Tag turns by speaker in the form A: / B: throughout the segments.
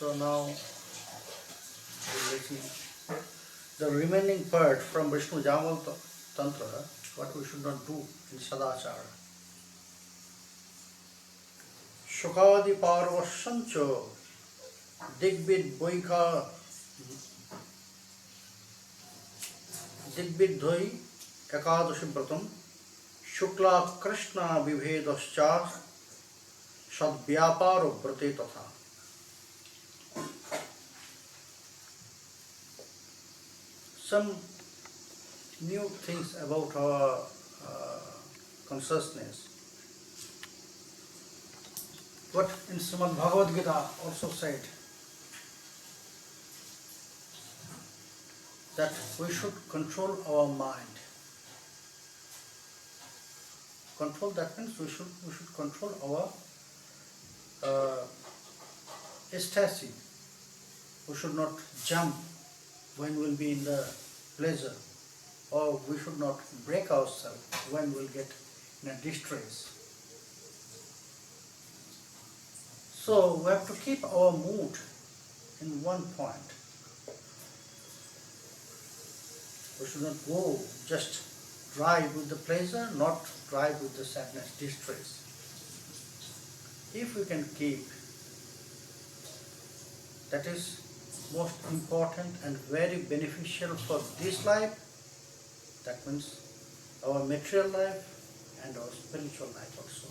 A: So now we'll see the remaining part from Vishnu Jamal Tantra, what we should not do in Sadachar. Shukadi Parvashancho Digbid Boika Digbidhoi Ekadashi Bratam Shukla Krishna Vibhedascha Sadvyaparo Brate Tatha. Some new things about our consciousness. What in Srimad Bhagavad Gita also said, that we should control our mind. Control, that means we should control our ecstasy. We should not jump when we'll be in the pleasure, or we should not break ourselves when we'll get in a distress. So we have to keep our mood in one point. We should not go just drive with the pleasure, not drive with the sadness, distress. If we can keep, that is most important and very beneficial for this life, that means our material life and our spiritual life also.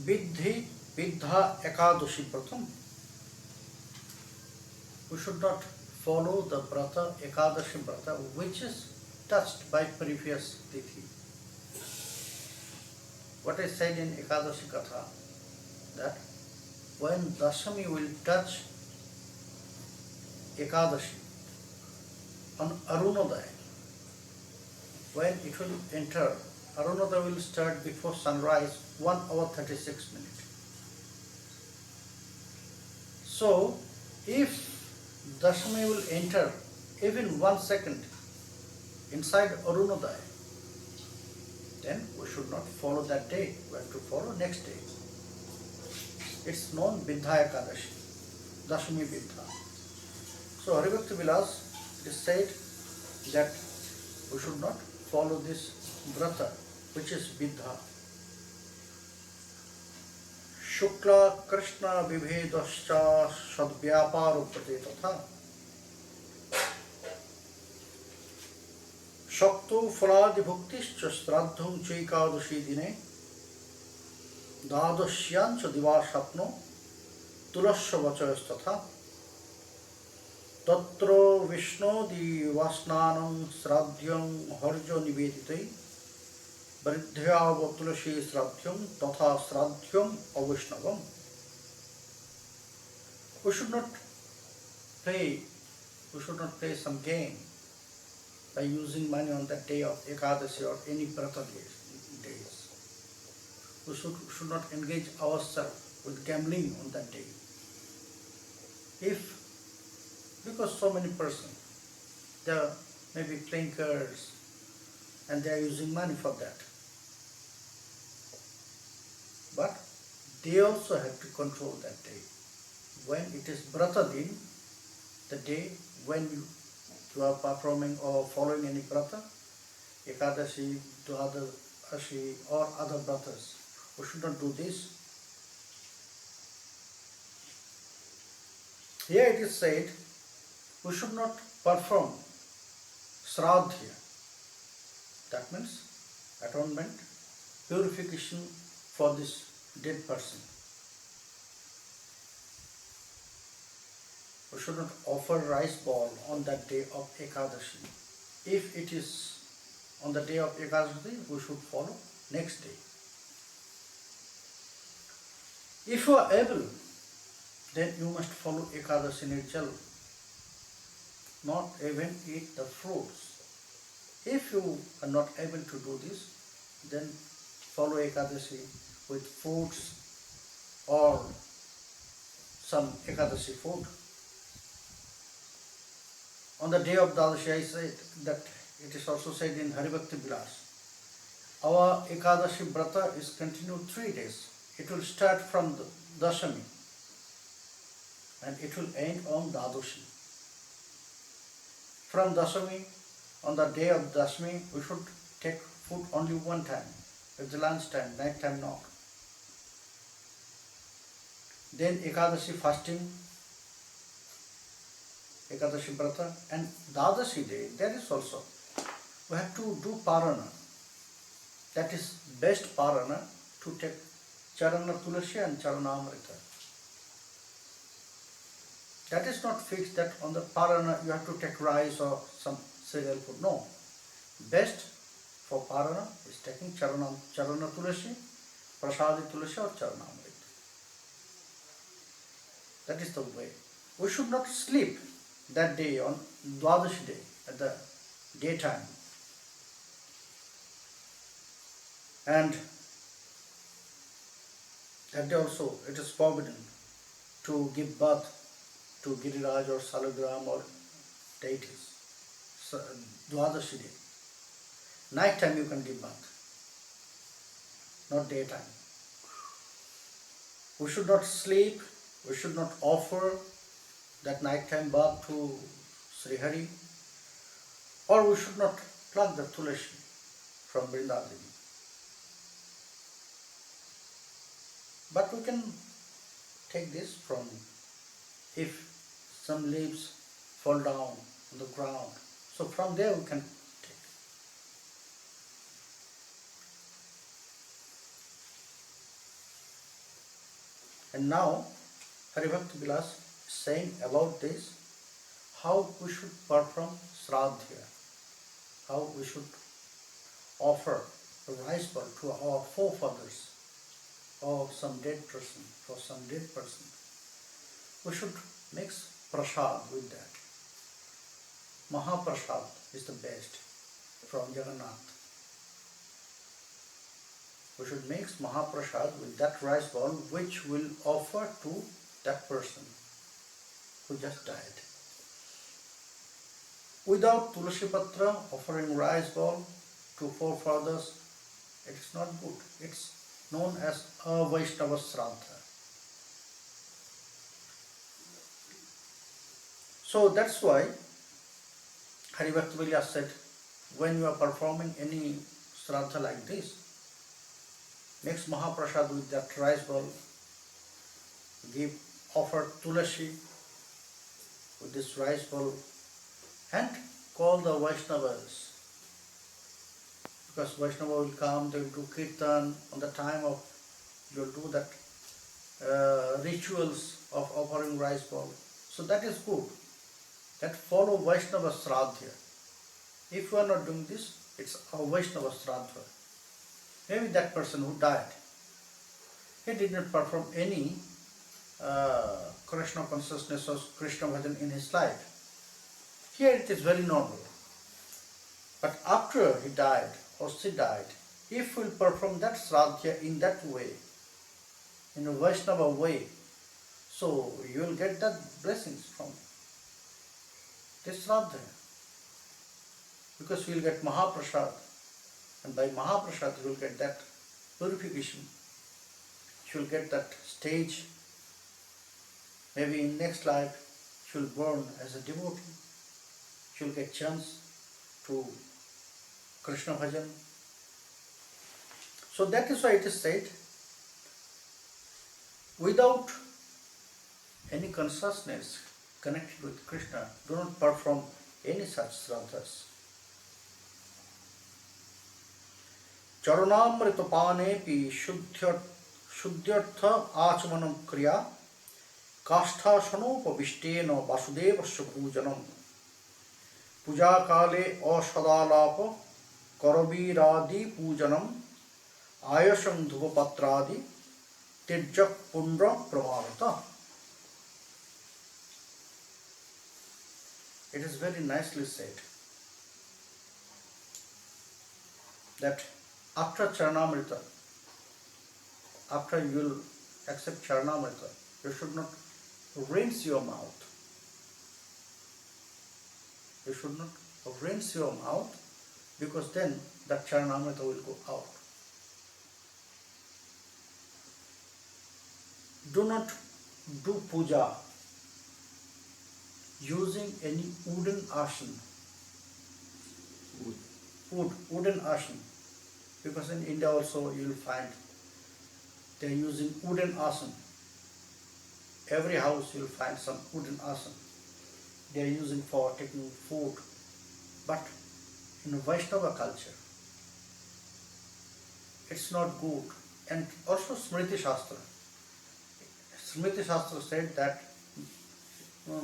A: Vidha Ekadashi Pratham. We should not follow the Brata, Ekadashi Brata, which is touched by previous Tithi. What is said in Ekadashi Katha, that when Dashami will touch Ekadashi on Arunodaya, when it will enter, Arunodaya will start before sunrise, 1 hour 36 minutes. So, if Dashami will enter even 1 second inside Arunodaya, then we should not follow that day, we have to follow next day. It's known Vidha Ekadashi, Dashami Vidha. So Haribhakti Vilas, it is said that we should not follow this Vrata, which is Vidha. Shukla Krishna Vibhedascha Sadvyaparo Prate Tatha. Shakto Phaladi Bhuktischa Sraddham Chaikadashi Dine Dadashyancha Divasapno Tulasya Vachayasthatha Tatra Vishnodi Vasnanam Sradhyam Harjo Niveditai Varidhyava Tulasi Sradhyam Tatha Sradhyam Avishnavam. We should not play some game by using money on that day of Ekadasi or any Brata days. We should not engage ourselves with gambling on that day. Because so many persons, they are maybe playing cards and they are using money for that. But they also have to control that day. When it is Brata Din, the day when you are performing or following any Brata, Ekadashi, Dwadashi or other Bratas, we should not do this. Here it is said, we should not perform Sradhya. That means atonement, purification for this dead person. We should not offer rice ball on that day of Ekadashi. If it is on the day of Ekadashi, we should follow next day. If you are able, then you must follow Ekadashi Nirjal, not even eat the fruits. If you are not able to do this, then follow Ekadashi with fruits or some Ekadashi food. On the day of Dadashi, I said that it is also said in Haribhakti Vilas, our Ekadashi Brata is continued 3 days. it will start from the Dashami and it will end on Dadoshi. From Dashami, on the day of Dashami, we should take food only one time. It's the lunch time, night time not. Then Ekadashi fasting, Ekadashi Brata, and Dadashi day, that is also, we have to do Parana. That is best Parana to take Charana Tulasi and Charana Amrita. That is not fixed that on the Parana you have to take rice or some cereal food. No. Best for Parana is taking Charana Tulasi, Prasadi Tulasi or Charana Amrita. That is the way. We should not sleep that day on Dwadashi day at the daytime. And that day also it is forbidden to give birth to Giriraj or Salagram or deities. So, Dwadashi day. Night time you can give birth, not daytime. We should not sleep, we should not offer that nighttime bath to Sri Hari, or we should not pluck the Tulasi from Vrindavan. But we can take this from, if some leaves fall down on the ground, so from there we can take. And now Haribhakti Vilas is saying about this, how we should perform Sraddha, how we should offer the rice bowl to our forefathers or some dead person, for some dead person. We should mix prasad with that. Mahaprasad is the best from Jagannath. We should mix Mahaprasad with that rice bowl which will offer to that person who just died. Without Tulasi Patra offering rice bowl to forefathers, it is not good. It's known as a Vaishnava Sraddha. So that's why Haribhakti Vilas said, when you are performing any Sraddha like this, mix Mahaprasad with that rice bowl, offer Tulasi with this rice bowl, and call the Vaishnavas. Because Vaishnava will come, they will do kirtan on the time of, you will do that rituals of offering rice bowl. So that is good. That follow Vaishnava Sraddha. If you are not doing this, it's a Vaishnava Sraddha. Maybe that person who died, he did not perform any Krishna consciousness or Krishna bhajan in his life. Here it is very normal. But after he died or she died, if we will perform that Sraddha in that way, in a Vaishnava way, so you will get that blessings from this Sraddha. Because you will get Mahaprasad, and by Mahaprasad you will get that purification. You will get that stage. Maybe in next life you will born as a devotee. You will get chance to Krishna bhajan. So that is why it is said, without any consciousness connected with Krishna, do not perform any such sraddhas. Charanamrita panepi shuddhyartha achamanam kriya kastha sanopavishtena vasudevasya bhujanam puja kale asadalapa karaviradi pujanam ayasam dhuvapatradi tijjak pundra pravarata. It is very nicely said that after Charanamrita, after you will accept Charanamrita, you should not rinse your mouth. You should not rinse your mouth, because then that Charanamrita will go out. do not do puja using any wooden asan. Wooden asan. Because in India also you will find they are using wooden asan. Every house you will find some wooden asan. They are using for taking food. But in Vaishnava culture, it's not good. And also Smriti Shastra. Smriti Shastra said that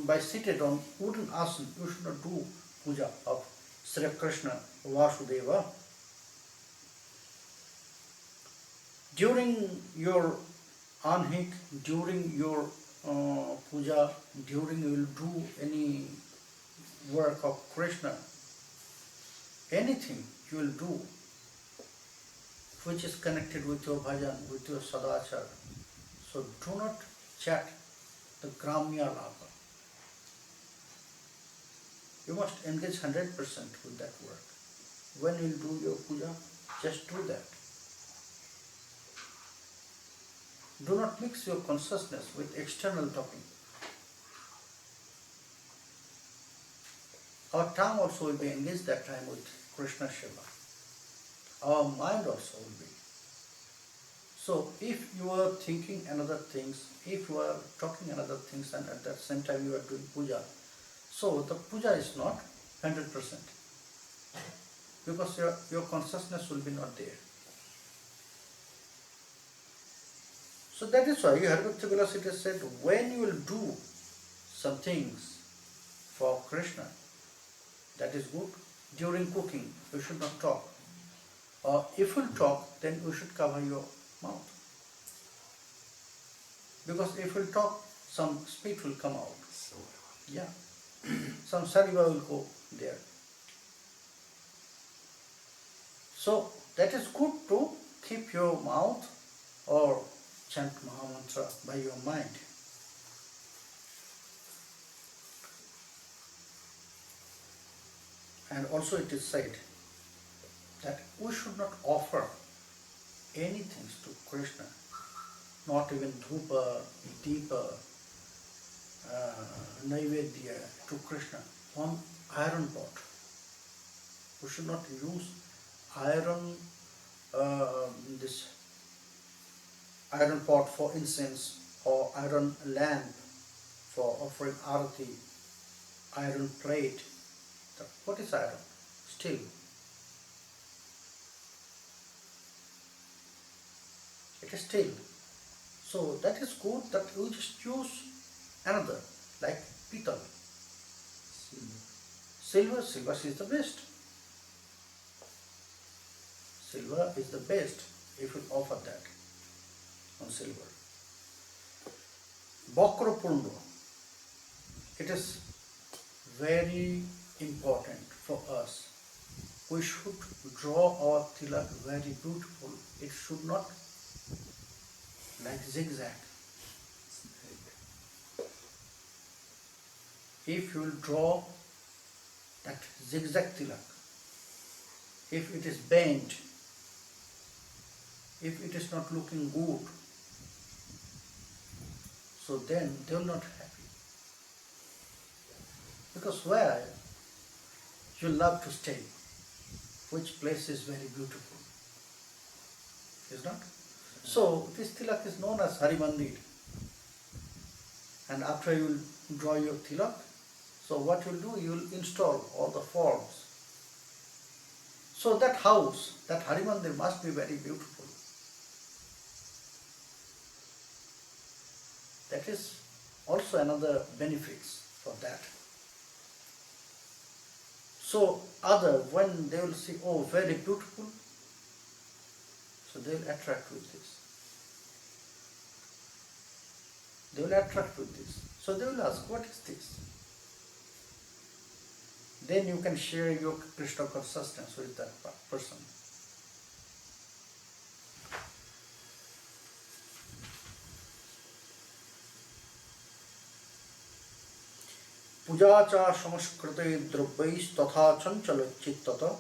A: by seated on wooden asan, you should not do puja of Sri Krishna Vasudeva. During your anhik, during your puja, during you will do any work of Krishna, anything you will do which is connected with your bhajan, with your sadachar. So do not chat the gramya lava. You must engage 100% with that work. When you do your puja, just do that. Do not mix your consciousness with external talking. Our tongue also will be engaged that time with Krishna Shiva. Our mind also will be. So if you are thinking another things, if you are talking another things and at that same time you are doing puja, so the puja is not 100%. Because your consciousness will be not there. So that is why Haribhakti Vilasita said, when you will do some things for Krishna, that is good. During cooking, you should not talk. Or if you talk, then you should cover your mouth. Because if you talk, some spit will come out. Yeah. Some saliva will go there. So that is good to keep your mouth or chant Mahamantra by your mind. And also it is said that we should not offer anything to Krishna, not even dhupa, deepa, naivedya to Krishna on iron pot. We should not use iron, this iron pot for incense or iron lamp for offering arati, iron plate. What is iron? Steel. It is steel. So that is good that you just use another, like pital. Silver is the best. Silver is the best if you offer that on silver. Bakra Pundo. It is very important for us. We should draw our tilak very beautiful. It should not like zigzag. If you will draw that zigzag tilak, if it is bent, if it is not looking good, so then they will not happy. Because where you love to stay, which place is very beautiful, is not? So this tilak is known as Hari Mandir. And after you will draw your tilak, so what you will do, you will install all the forms. So that house, that Hari Mandir must be very beautiful. That is also another benefits for that. So when they will see, oh, very beautiful, so they will attract with this. They will attract with this. So they will ask, what is this? Then you can share your Krishna consciousness with that person. Pujacha samskrute dravyais tatha chanchala chittata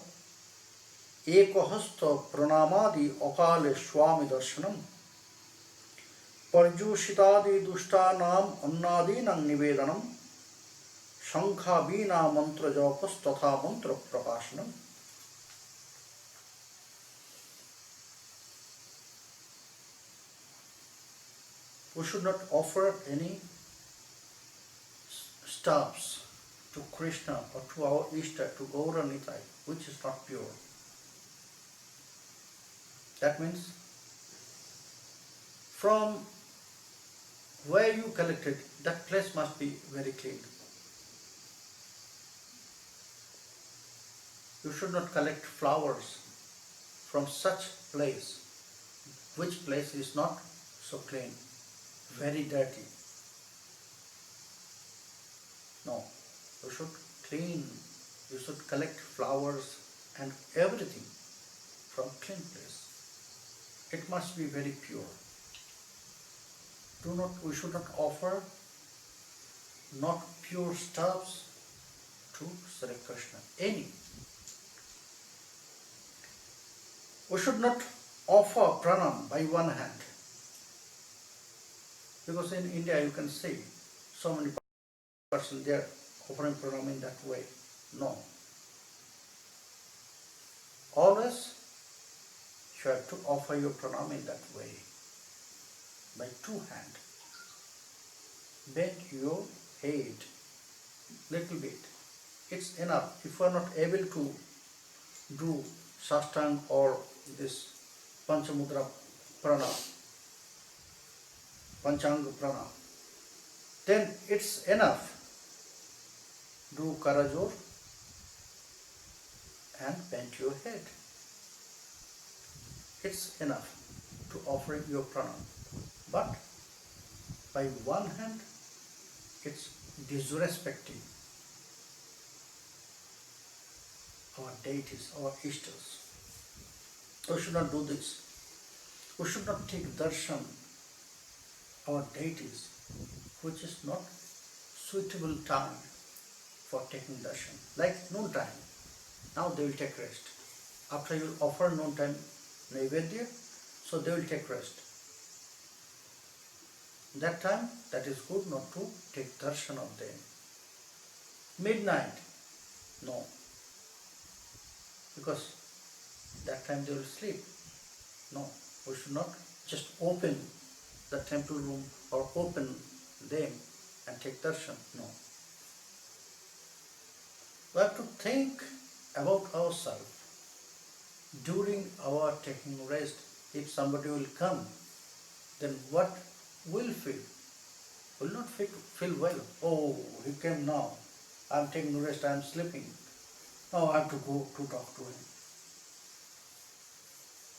A: ekahasta pranamadi akale swami darshanam Parjushitadi dushtanam annadinam nivedanam shankha veena mantra japas tatha mantra prakashanam. We should not offer any stuffs to Krishna or to our Ishta, to Gaura Nitai, which is not pure. That means from where you collected, that place must be very clean. You should not collect flowers from such place, which place is not so clean, very dirty. No, you should clean, you should collect flowers and everything from clean place. It must be very pure. We should not offer not pure stuffs to Sri Krishna. Any. We should not offer pranam by one hand. Because in India you can see so many persons there offering pranam in that way. No. Always you have to offer your pranam in that way. By two hands. Bend your head little bit. It's enough. If you are not able to do sastang or this panchamudra prana, panchanga prana, then it's enough. Do karajor and bend your head. It's enough to offer your pranam. But by one hand, it's disrespecting our deities, our ishtas. We should not do this. We should not take darshan, our deities, which is not suitable time for taking darshan. Like noon time. Now they will take rest. After you offer noon time naivedya, so they will take rest. That time, that is good not to take darshan of them. Midnight, no. Because that time they will sleep. No, we should not just open the temple room or open them and take darshan. No. We have to think about ourselves during our taking rest. If somebody will come, then what will feel? Will not feel well. Oh, he came now. I am taking rest, I am sleeping. Now I have to go to talk to him.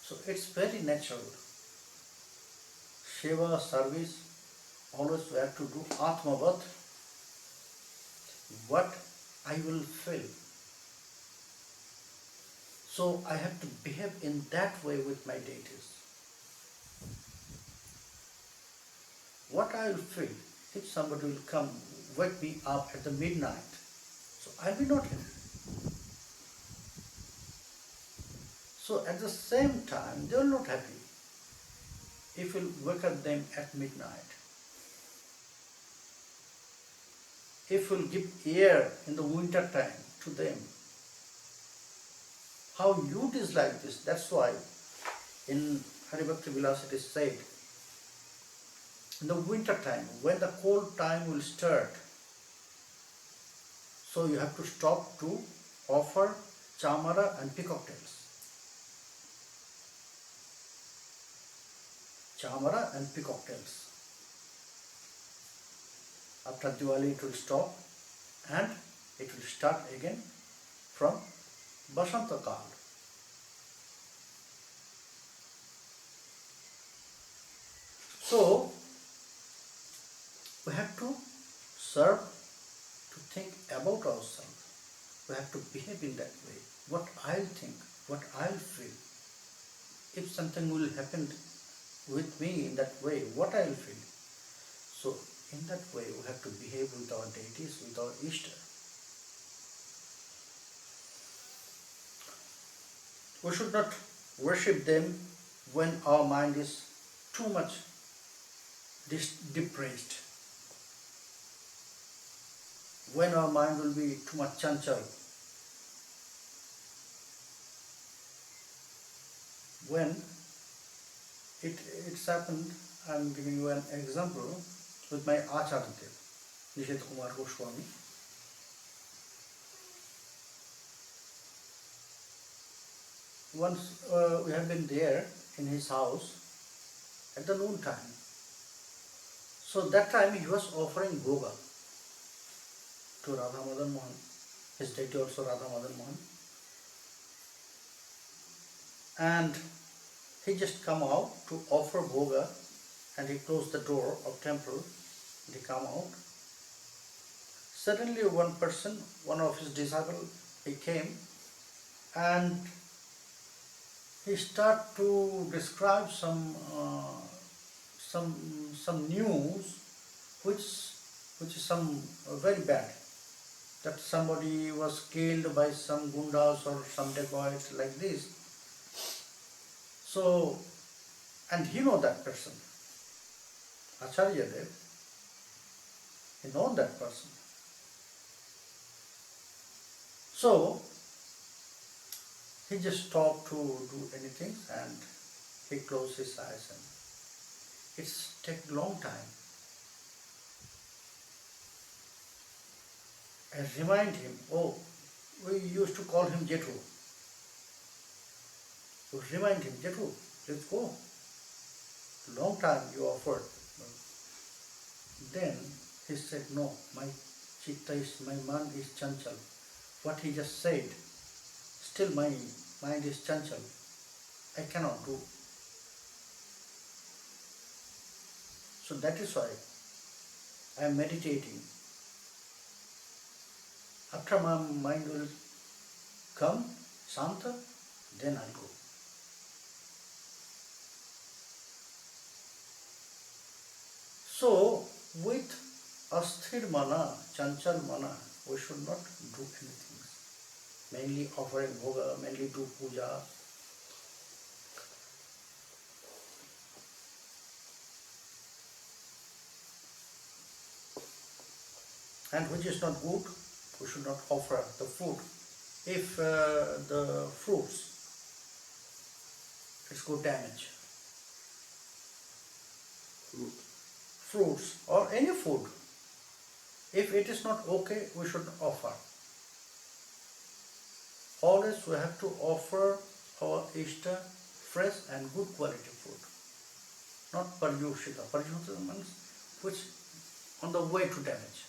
A: So it's very natural. Seva, service, always we have to do Atmavat. What I will feel. So I have to behave in that way with my deities. What I will feel if somebody will come wake me up at the midnight. So I'll be not him. So at the same time, they are not happy if you wake up them at midnight. If you give air in the winter time to them, how you dislike this. That's why in Haribhakti Vilas it is said, in the winter time, when the cold time will start, so you have to stop to offer chamara and peacock tails. Chamara and peacock tails. After Diwali it will stop and it will start again from Basanta Kal. So we have to serve, to think about ourselves. We have to behave in that way. What I'll think, what I'll feel. If something will happen with me in that way, what I'll feel. So in that way we have to behave with our deities, with our Ishta. We should not worship them when our mind is too much depressed, when our mind will be too much chanchal, when it's happened, I'm giving you an example with my Acharya, Nishit Kumar Goswami. Once we have been there in his house at the noon time. So that time he was offering bhoga to Radha Madan Mohan, his deity also Radha Madan Mohan. And he just come out to offer bhoga, and he closed the door of temple and he come out. Suddenly one person, one of his disciples, he came and he started to describe some news which is some very bad, that somebody was killed by some gundas or some dacoits like this. So, and he know that person, Acharya Dev, he know that person. So he just stopped to do anything and he closed his eyes, and it's take long time. I remind him, oh, we used to call him Jethu. We remind him, Jethu, let's go. Long time you offered. Then he said, no, my chitta is, my mind is chanchal. What he just said, still my mind is chanchal. I cannot do. So that is why I am meditating. After my mind will come, Shanta, then I'll go. So, with asthir mana, chanchal mana, we should not do anything. Mainly offering bhoga, mainly do puja. And which is not good, we should not offer the food. If the fruits, it's good damage. Fruits or any food, if it is not okay, we should offer. Always we have to offer our Ishta fresh and good quality food, not paryushita. Paryushita means which on the way to damage.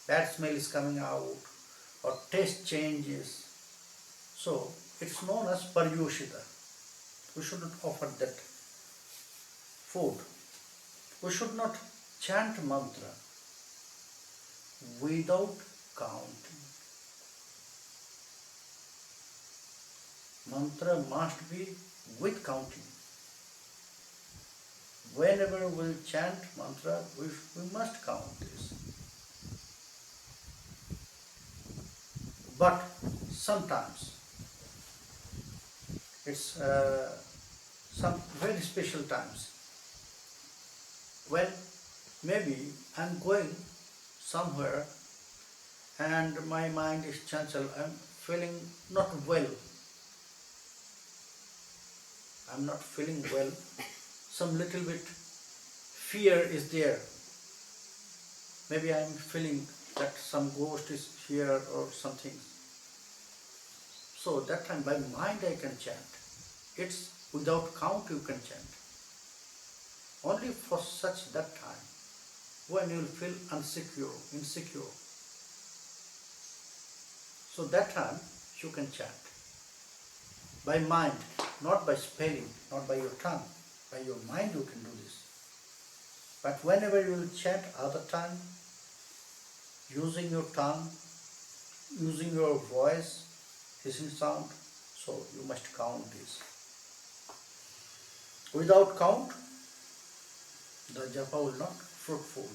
A: Bad smell is coming out or taste changes. So it's known as paryushita. We should not offer that food. We should not chant mantra without counting. Mantra must be with counting. Whenever we chant mantra, we must count this. But sometimes it's some very special times when maybe I'm going somewhere and my mind is chanchal, I'm feeling not well. I'm not feeling well. Some little bit fear is there. Maybe I'm feeling that some ghost is here or something. So that time by mind I can chant. It's without count you can chant. Only for such that time when you will feel insecure. So that time you can chant. By mind, not by spelling, not by your tongue. By your mind you can do this. But whenever you will chant other time, using your tongue, using your voice, hissing sound, so you must count this. Without count, the japa will not fruitful.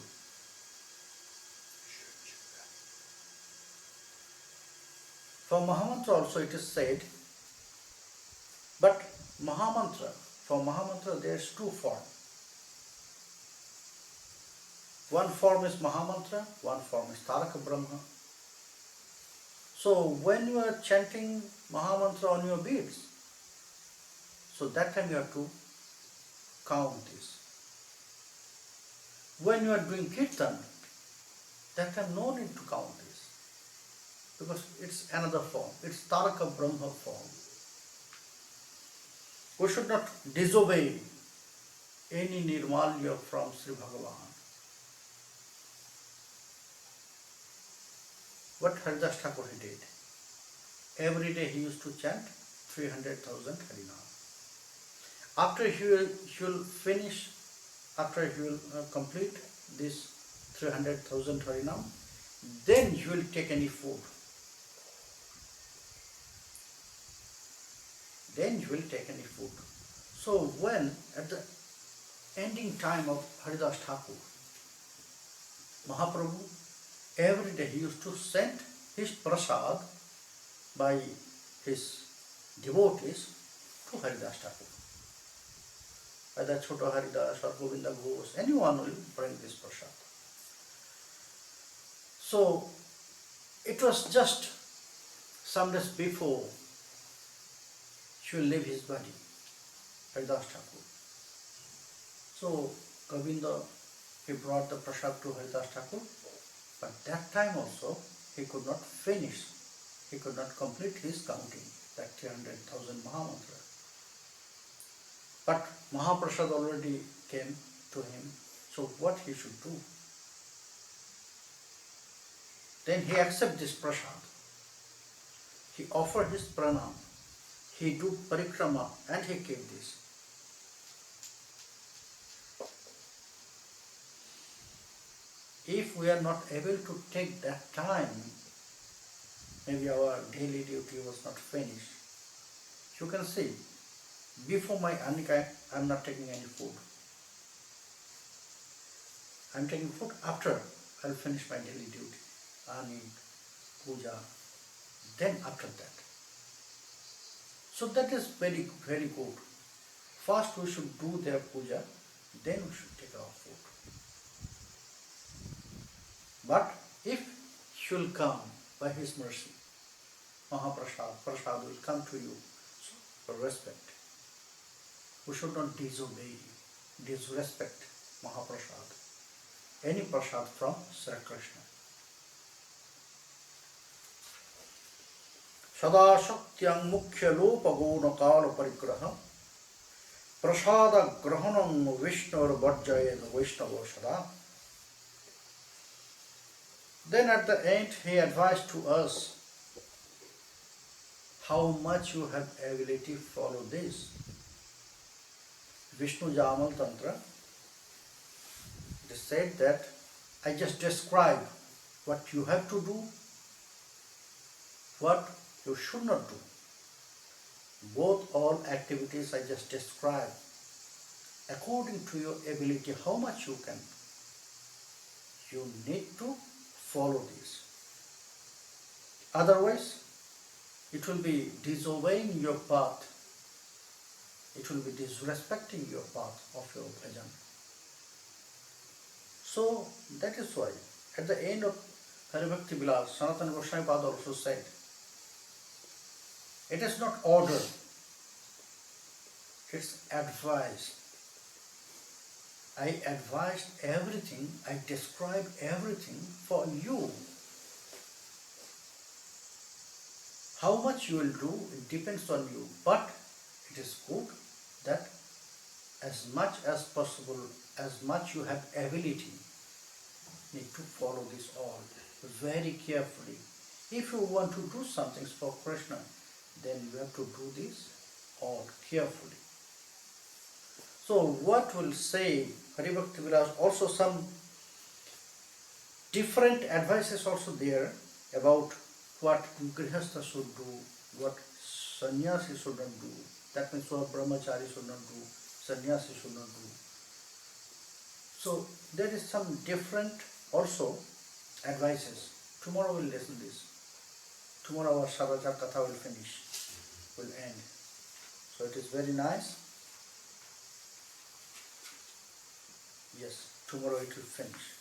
A: For Mahamantra also it is said, but Mahamantra, for Mahamantra there is two forms. One form is Mahamantra, one form is Taraka Brahma. So when you are chanting Mahamantra on your beads, so that time you have to count this. When you are doing Kirtan, that time no need to count this, because it's another form, it's Taraka Brahma form. We should not disobey any Nirmalya from Sri Bhagavan. What Haridas Thakur he did? Every day he used to chant 300,000 Harinam. After he will finish, after he will complete this 300,000 Harinam, then he will take any food. Then he will take any food. So when at the ending time of Haridas Thakur, Mahaprabhu, every day he used to send his prasad by his devotees to Haridas Thakur. Either Chota Haridas or Govinda Ghosh, anyone will bring this prasad. So it was just some days before he will leave his body, Haridas Thakur. So Govinda, he brought the prasad to Haridas Thakur, but that time also he could not finish, he could not complete his counting, that 300,000 Mahamantra. But Mahaprasad already came to him, so what he should do? Then he accepted this prasad, he offered his pranam, he do parikrama and he gave this. If we are not able to take that time, maybe our daily duty was not finished. You can see, before my Anika, I am not taking any food. I am taking food after I will finish my daily duty, Anik, Puja, then after that. So that is very, very good. First we should do their puja, then we should take our food. But if he will come by his mercy, Prasad will come to you, so for respect. We should not disobey, disrespect Mahaprasad, any prasad from Sri Krishna. Sadashakyang mukhya lopa guna kala parigraha prasada grahanam vishnur vajjayena vaishnava sada. Then at the end he advised to us how much you have ability to follow this. Vishnu Jamal Tantra, it is said that I just describe what you have to do, what you should not do. Both all activities I just describe according to your ability, how much you can. You need to follow this. Otherwise, it will be disobeying your path. It will be disrespecting your path of your bhajan. So that is why at the end of Haribhakti Vilas, Sanatana Goswami Pada also said, it is not order, it's advice. I advised everything, I described everything for you. How much you will do, it depends on you, but it is good that as much as possible, as much you have ability, need to follow this all very carefully. If you want to do something for Krishna, then you have to do this all carefully. So what will say Haribhakti Vilas, also some different advices also there about what Grihastha should do, what Sannyasi should not do. That means what Brahmachari should not do, Sannyasi should not do. So there is some different also advices. Tomorrow we'll listen this. Tomorrow our Sadachar Katha will finish, will end. So it is very nice. Yes, tomorrow it will finish.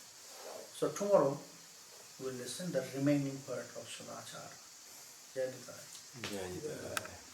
A: So tomorrow we'll listen the remaining part of Sadachar. Jai Nitai.
B: Jai Nitai.